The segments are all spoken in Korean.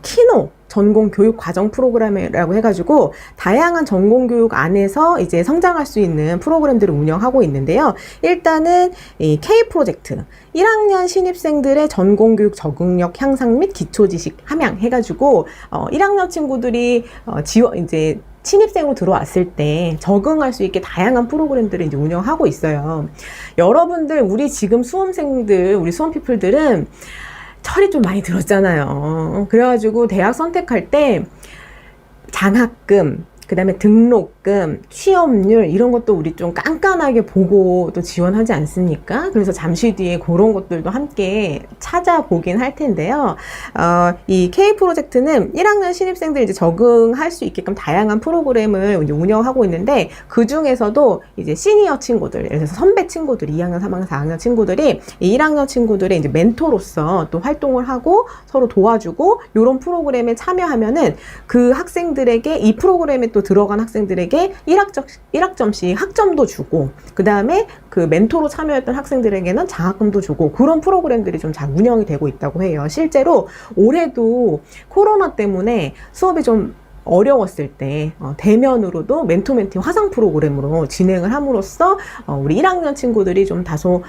키노 전공 교육 과정 프로그램이라고 해가지고 다양한 전공 교육 안에서 이제 성장할 수 있는 프로그램들을 운영하고 있는데요. 일단은 이 K 프로젝트 1학년 신입생들의 전공 교육 적응력 향상 및 기초 지식 함양 해가지고 1학년 친구들이 이제 신입생으로 들어왔을 때 적응할 수 있게 다양한 프로그램들을 이제 운영하고 있어요. 여러분들, 우리 지금 수험생들, 우리 수험피플들은 철이 좀 많이 들었잖아요. 그래가지고 대학 선택할 때 장학금, 그 다음에 등록금, 취업률 이런 것도 우리 좀 깐깐하게 보고 또 지원하지 않습니까? 그래서 잠시 뒤에 그런 것들도 함께 찾아보긴 할 텐데요. 이 K 프로젝트는 1학년 신입생들 이제 적응할 수 있게끔 다양한 프로그램을 이제 운영하고 있는데, 그 중에서도 이제 시니어 친구들, 예를 들어서 선배 친구들, 2학년, 3학년, 4학년 친구들이 이 1학년 친구들의 이제 멘토로서 또 활동을 하고 서로 도와주고, 이런 프로그램에 참여하면은 그 학생들에게 이 프로그램에 또 들어간 학생들에게 1학점씩 학점도 주고, 그 다음에 그 멘토로 참여했던 학생들에게는 장학금도 주고, 그런 프로그램들이 좀 잘 운영이 되고 있다고 해요. 실제로 올해도 코로나 때문에 수업이 좀 어려웠을 때 대면으로도 멘토 멘티 화상 프로그램으로 진행을 함으로써 우리 1학년 친구들이 좀 다소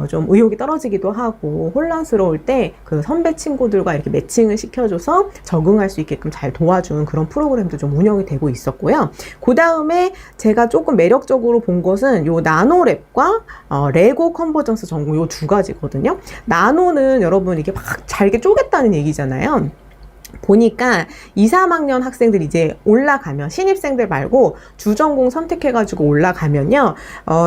좀 의욕이 떨어지기도 하고 혼란스러울 때 그 선배 친구들과 이렇게 매칭을 시켜줘서 적응할 수 있게끔 잘 도와주는 그런 프로그램도 좀 운영이 되고 있었고요. 그 다음에 제가 조금 매력적으로 본 것은 요 나노랩과 레고 컨버전스 전공 요 두 가지거든요. 나노는 여러분 이게 막 잘게 쪼갰다는 얘기잖아요. 보니까 2, 3학년 학생들 이제 올라가면, 신입생들 말고 주전공 선택해가지고 올라가면요,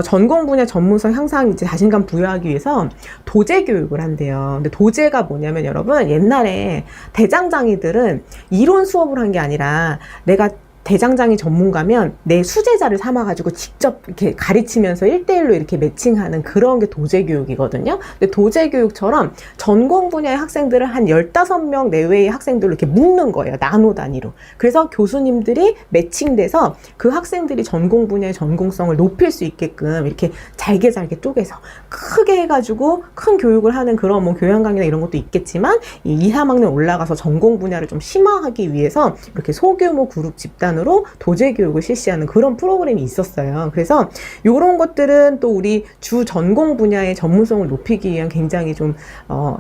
전공 분야 전문성 향상 이제 자신감 부여하기 위해서 도제 교육을 한대요. 근데 도제가 뭐냐면 여러분, 옛날에 대장장이들은 이론 수업을 한 게 아니라 내가 대장장이 전문가면 내 수제자를 삼아가지고 직접 이렇게 가르치면서 1대1로 이렇게 매칭하는 그런 게 도제교육이거든요. 근데 도제교육처럼 전공 분야의 학생들을 한 15명 내외의 학생들로 이렇게 묶는 거예요. 나노 단위로. 그래서 교수님들이 매칭돼서 그 학생들이 전공 분야의 전공성을 높일 수 있게끔 이렇게 잘게 쪼개서 크게 해가지고 큰 교육을 하는 그런 뭐 교양 강의나 이런 것도 있겠지만, 이 2, 3학년 올라가서 전공 분야를 좀 심화하기 위해서 이렇게 소규모 그룹 집단으로 도제 교육을 실시하는 그런 프로그램이 있었어요. 그래서 이런 것들은 또 우리 주 전공 분야의 전문성을 높이기 위한 굉장히 좀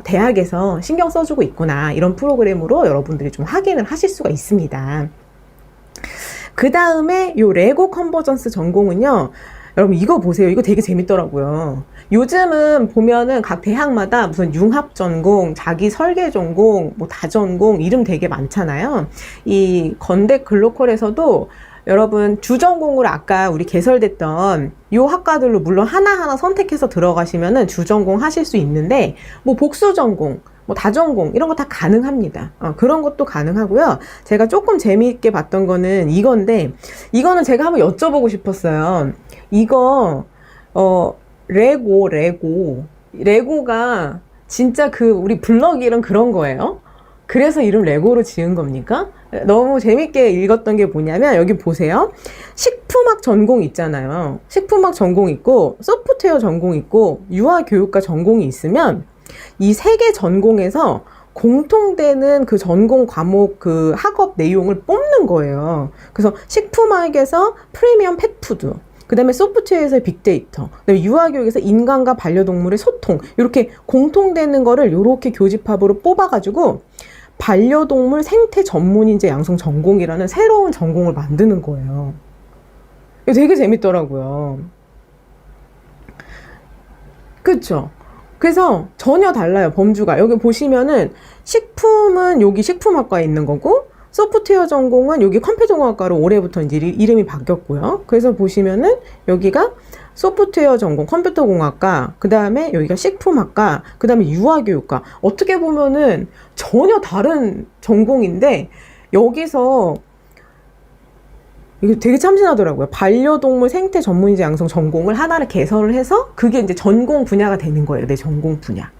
대학에서 신경 써주고 있구나, 이런 프로그램으로 여러분들이 좀 확인을 하실 수가 있습니다. 그 다음에 요 레고 컨버전스 전공은요, 여러분 이거 보세요. 이거 되게 재밌더라고요. 요즘은 보면은 각 대학마다 무슨 융합 전공, 자기 설계 전공, 뭐 다전공 이름 되게 많잖아요. 이 건대 글로컬에서도 여러분 주전공으로 아까 우리 개설됐던 요 학과들로 물론 하나하나 선택해서 들어가시면은 주전공 하실 수 있는데, 뭐 복수전공, 뭐 다전공 이런 거 다 가능합니다. 그런 것도 가능하고요. 제가 조금 재미있게 봤던 거는 이건데, 이거는 제가 한번 여쭤보고 싶었어요. 이거 레고가 진짜 그 우리 블럭 이름 그런 거예요? 그래서 이름 레고로 지은 겁니까? 너무 재밌게 읽었던 게 뭐냐면, 여기 보세요. 식품학 전공 있잖아요. 식품학 전공 있고 소프트웨어 전공 있고 유아교육과 전공이 있으면 이 세 개 전공에서 공통되는 그 전공 과목 그 학업 내용을 뽑는 거예요. 그래서 식품학에서 프리미엄 펫푸드, 그 다음에 소프트웨어에서 빅데이터, 그다음에 유아교육에서 인간과 반려동물의 소통, 이렇게 공통되는 거를 이렇게 교집합으로 뽑아가지고 반려동물 생태 전문인재 양성 전공이라는 새로운 전공을 만드는 거예요. 이거 되게 재밌더라고요. 그렇죠? 그래서 전혀 달라요, 범주가. 여기 보시면은 식품은 여기 식품학과에 있는 거고, 소프트웨어 전공은 여기 컴퓨터공학과로 올해부터 이제 이름이 바뀌었고요. 그래서 보시면은 여기가 소프트웨어 전공, 컴퓨터공학과, 그 다음에 여기가 식품학과, 그 다음에 유아교육과. 어떻게 보면은 전혀 다른 전공인데, 여기서 이게 되게 참신하더라고요. 반려동물 생태 전문인재 양성 전공을 하나를 개설을 해서 그게 이제 전공 분야가 되는 거예요. 내 전공 분야.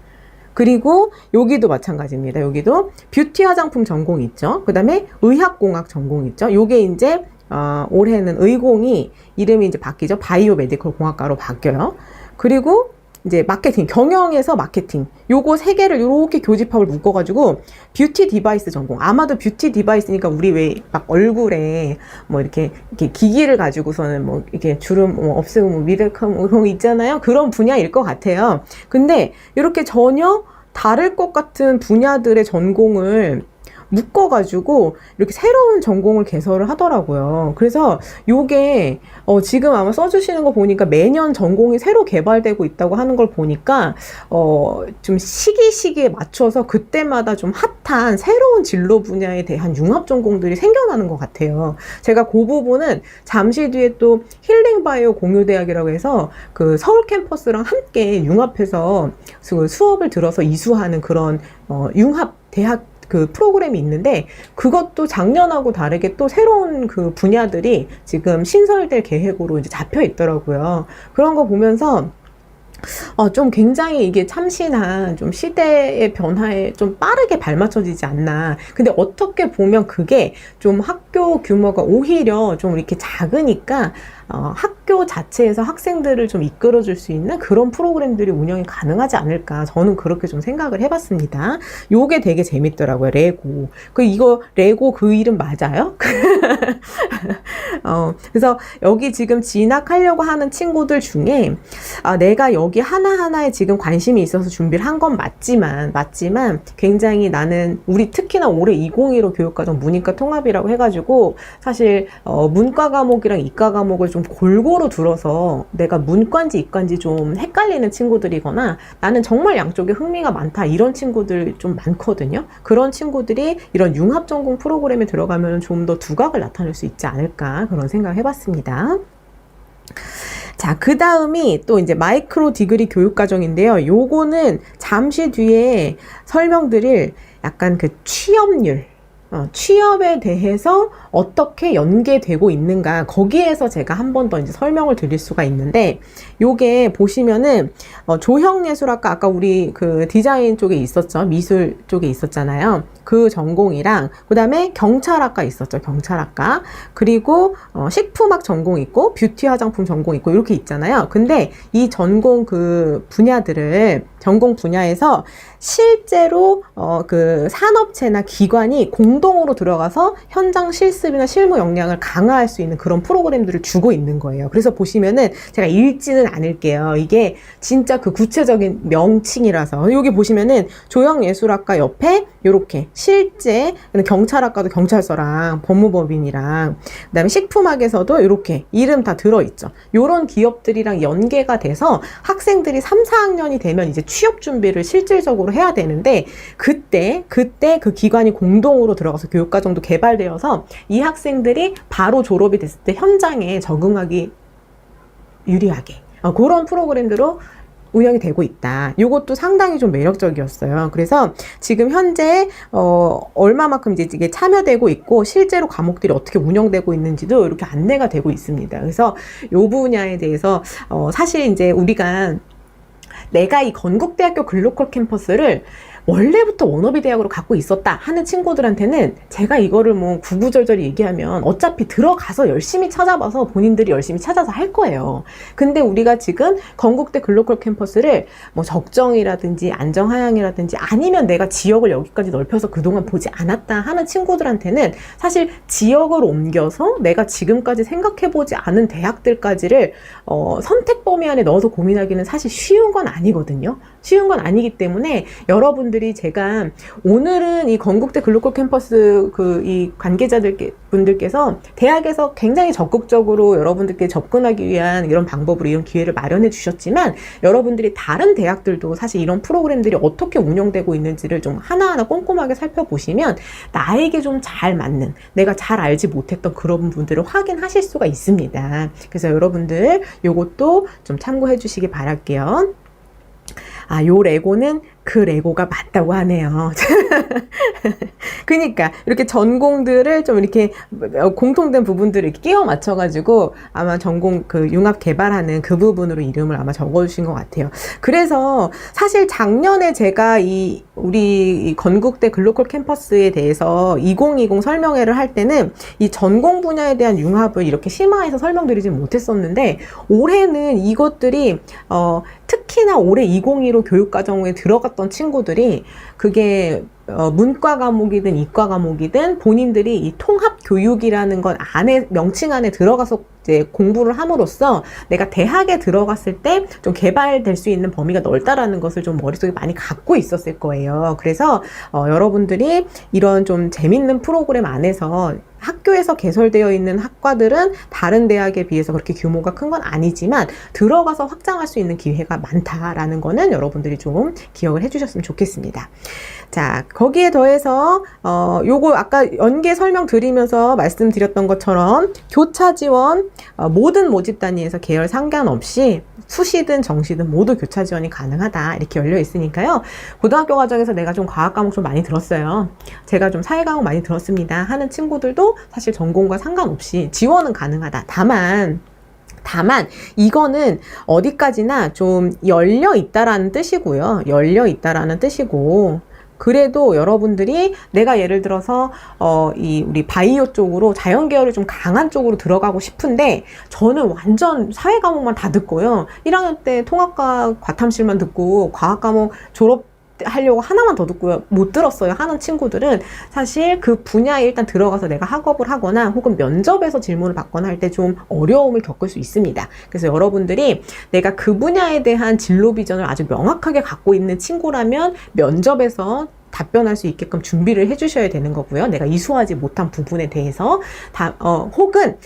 그리고 여기도 마찬가지입니다. 여기도 뷰티 화장품 전공 있죠. 그 다음에 의학공학 전공 있죠. 요게 이제 올해는 의공이 이름이 이제 바뀌죠. 바이오 메디컬 공학과로 바뀌어요. 그리고 이제 마케팅, 경영에서 마케팅, 요거 세 개를 이렇게 교집합을 묶어가지고 뷰티 디바이스 전공. 아마도 뷰티 디바이스니까 우리 왜 막 얼굴에 뭐 이렇게 기기를 가지고서는 뭐 이렇게 주름 뭐 없애고 뭐 미들카 뭐 그런 거 있잖아요. 그런 분야일 것 같아요. 근데 이렇게 전혀 다를 것 같은 분야들의 전공을 묶어가지고 이렇게 새로운 전공을 개설을 하더라고요. 그래서 요게 지금 아마 써주시는 거 보니까 매년 전공이 새로 개발되고 있다고 하는 걸 보니까 좀 시기에 맞춰서 그때마다 좀 핫한 새로운 진로 분야에 대한 융합 전공들이 생겨나는 것 같아요. 제가 그 부분은 잠시 뒤에 또 힐링바이오 공유대학이라고 해서 그 서울 캠퍼스랑 함께 융합해서 수업을 들어서 이수하는 그런 융합 대학 그 프로그램이 있는데 그것도 작년하고 다르게 또 새로운 그 분야들이 지금 신설될 계획으로 이제 잡혀 있더라고요. 그런 거 보면서 좀 굉장히 이게 참신한 좀 시대의 변화에 좀 빠르게 발맞춰지지 않나. 근데 어떻게 보면 그게 좀 학교 규모가 오히려 좀 이렇게 작으니까 학교 자체에서 학생들을 좀 이끌어줄 수 있는 그런 프로그램들이 운영이 가능하지 않을까. 저는 그렇게 좀 생각을 해봤습니다. 요게 되게 재밌더라고요. 레고. 이거 레고 그 이름 맞아요? 그래서 여기 지금 진학하려고 하는 친구들 중에 내가 여기 하나하나에 지금 관심이 있어서 준비를 한 건 맞지만 굉장히 나는 우리 특히나 올해 2015 교육과정 문이과 통합이라고 해가지고 사실 문과 과목이랑 이과 과목을 좀 골고루 들어서 내가 문과인지 이과인지 좀 헷갈리는 친구들이거나 나는 정말 양쪽에 흥미가 많다 이런 친구들 좀 많거든요. 그런 친구들이 이런 융합 전공 프로그램에 들어가면 좀 더 두각을 나타낼 수 있지 않을까 그런 생각을 해봤습니다. 자, 그 다음이 또 이제 마이크로 디그리 교육과정인데요. 요거는 잠시 뒤에 설명드릴 약간 그 취업률, 취업에 대해서 어떻게 연계되고 있는가 거기에서 제가 한 번 더 이제 설명을 드릴 수가 있는데 요게 보시면은 조형예술학과 아까 우리 그 디자인 쪽에 있었죠. 미술 쪽에 있었잖아요. 그 전공이랑 그 다음에 경찰학과 있었죠. 경찰학과 그리고 식품학 전공 있고 뷰티 화장품 전공 있고 이렇게 있잖아요. 근데 이 전공 그 분야들을 전공 분야에서 실제로 그 산업체나 기관이 공동으로 들어가서 현장 실습이나 실무 역량을 강화할 수 있는 그런 프로그램들을 주고 있는 거예요. 그래서 보시면은 제가 읽지는 않을게요. 이게 진짜 그 구체적인 명칭이라서 여기 보시면은 조형예술학과 옆에 요렇게 실제 경찰학과도 경찰서랑 법무법인이랑 그다음에 식품학에서도 이렇게 이름 다 들어있죠. 요런 기업들이랑 연계가 돼서 학생들이 3, 4학년이 되면 이제 취업 준비를 실질적으로 해야 되는데 그때 그 기관이 공동으로 들어가서 교육과정도 개발되어서 이 학생들이 바로 졸업이 됐을 때 현장에 적응하기 유리하게 그런 프로그램들로 운영이 되고 있다. 이것도 상당히 좀 매력적이었어요. 그래서 지금 현재 얼마만큼 이제 이게 참여되고 있고 실제로 과목들이 어떻게 운영되고 있는지도 이렇게 안내가 되고 있습니다. 그래서 이 분야에 대해서 사실 이제 우리가 내가 이 건국대학교 글로컬 캠퍼스를 원래부터 워너비 대학으로 갖고 있었다 하는 친구들한테는 제가 이거를 뭐 구구절절 얘기하면 어차피 들어가서 열심히 찾아봐서 본인들이 열심히 찾아서 할 거예요. 근데 우리가 지금 건국대 글로컬 캠퍼스를 뭐 적정이라든지 안정하양이라든지 아니면 내가 지역을 여기까지 넓혀서 그동안 보지 않았다 하는 친구들한테는 사실 지역을 옮겨서 내가 지금까지 생각해보지 않은 대학들까지를 선택 범위 안에 넣어서 고민하기는 사실 쉬운 건 아니거든요. 쉬운 건 아니기 때문에 여러분들이 제가 오늘은 이 건국대 글로컬 캠퍼스 이 분들께서 대학에서 굉장히 적극적으로 여러분들께 접근하기 위한 이런 방법으로 이런 기회를 마련해 주셨지만 여러분들이 다른 대학들도 사실 이런 프로그램들이 어떻게 운영되고 있는지를 좀 하나하나 꼼꼼하게 살펴보시면 나에게 좀 잘 맞는 내가 잘 알지 못했던 그런 분들을 확인하실 수가 있습니다. 그래서 여러분들 요것도 좀 참고해 주시기 바랄게요. 요 레고는 그 레고가 맞다고 하네요. 그러니까 이렇게 전공들을 좀 이렇게 공통된 부분들을 이렇게 끼워 맞춰가지고 아마 전공 그 융합 개발하는 그 부분으로 이름을 아마 적어주신 것 같아요. 그래서 사실 작년에 제가 우리 건국대 글로컬 캠퍼스에 대해서 2020 설명회를 할 때는 이 전공 분야에 대한 융합을 이렇게 심화해서 설명드리지 못했었는데, 올해는 이것들이 특히나 올해 2015 교육과정에 들어갔던 친구들이 그게 문과 과목이든 이과 과목이든 본인들이 이 통합 교육이라는 것 안에, 명칭 안에 들어가서 이제 공부를 함으로써 내가 대학에 들어갔을 때 좀 개발될 수 있는 범위가 넓다라는 것을 좀 머릿속에 많이 갖고 있었을 거예요. 그래서 여러분들이 이런 좀 재밌는 프로그램 안에서 학교에서 개설되어 있는 학과들은 다른 대학에 비해서 그렇게 규모가 큰 건 아니지만 들어가서 확장할 수 있는 기회가 많다라는 거는 여러분들이 좀 기억을 해주셨으면 좋겠습니다. 자, 거기에 더해서 요거 아까 연계 설명드리면서 말씀드렸던 것처럼 교차 지원, 모든 모집 단위에서 계열 상관없이 수시든 정시든 모두 교차 지원이 가능하다 이렇게 열려 있으니까요. 고등학교 과정에서 내가 좀 과학 과목 좀 많이 들었어요, 제가 좀 사회 과목 많이 들었습니다 하는 친구들도 사실 전공과 상관없이 지원은 가능하다. 다만 이거는 어디까지나 좀 열려 있다라는 뜻이고요. 열려 있다라는 뜻이고, 그래도 여러분들이 내가 예를 들어서 우리 바이오 쪽으로 자연 계열이 좀 강한 쪽으로 들어가고 싶은데 저는 완전 사회 과목만 다 듣고요, 1학년 때 통합과 과탐실만 듣고 과학 과목 하려고 하나만 더 듣고요 못 들었어요 하는 친구들은 사실 그 분야에 일단 들어가서 내가 학업을 하거나 혹은 면접에서 질문을 받거나 할 때 좀 어려움을 겪을 수 있습니다. 그래서 여러분들이 내가 그 분야에 대한 진로 비전을 아주 명확하게 갖고 있는 친구라면 면접에서 답변할 수 있게끔 준비를 해주셔야 되는 거고요. 내가 이수하지 못한 부분에 대해서 혹은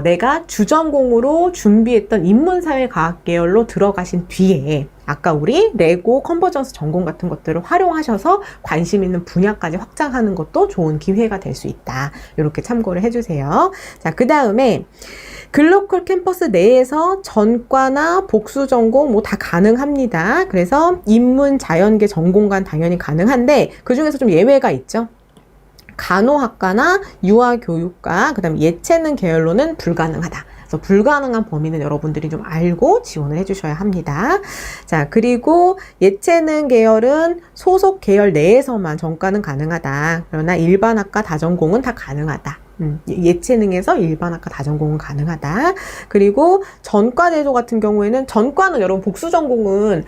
내가 주전공으로 준비했던 인문사회과학 계열로 들어가신 뒤에 아까 우리 레고, 컨버전스 전공 같은 것들을 활용하셔서 관심 있는 분야까지 확장하는 것도 좋은 기회가 될 수 있다. 이렇게 참고를 해주세요. 자, 그 다음에 글로컬 캠퍼스 내에서 전과나 복수 전공 뭐 다 가능합니다. 그래서 인문, 자연계 전공간 당연히 가능한데 그 중에서 좀 예외가 있죠. 간호학과나 유아교육과, 그 다음에 예체능 계열로는 불가능하다. 그래서 불가능한 범위는 여러분들이 좀 알고 지원을 해주셔야 합니다. 자, 그리고 예체능 계열은 소속 계열 내에서만 전과는 가능하다. 그러나 일반학과 다전공은 다 가능하다. 예체능에서 일반학과 다전공은 가능하다. 그리고 전과대조 같은 경우에는 전과는 여러분 복수 전공은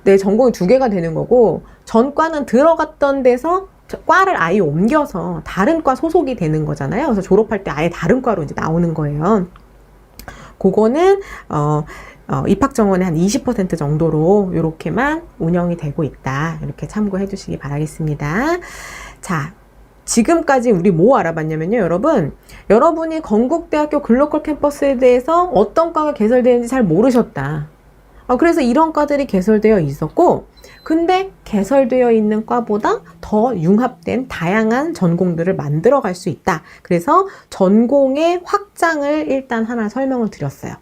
내 전공이 2개가 되는 거고, 전과는 들어갔던 데서 과를 아예 옮겨서 다른 과 소속이 되는 거잖아요. 그래서 졸업할 때 아예 다른 과로 이제 나오는 거예요. 그거는 입학 정원의 한 20% 정도로 이렇게만 운영이 되고 있다. 이렇게 참고해 주시기 바라겠습니다. 자, 지금까지 우리 뭐 알아봤냐면요, 여러분이 건국대학교 글로컬 캠퍼스에 대해서 어떤 과가 개설되는지 잘 모르셨다. 그래서 이런 과들이 개설되어 있었고, 근데 개설되어 있는 과보다 더 융합된 다양한 전공들을 만들어 갈 수 있다. 그래서 전공의 확장을 일단 하나 설명을 드렸어요.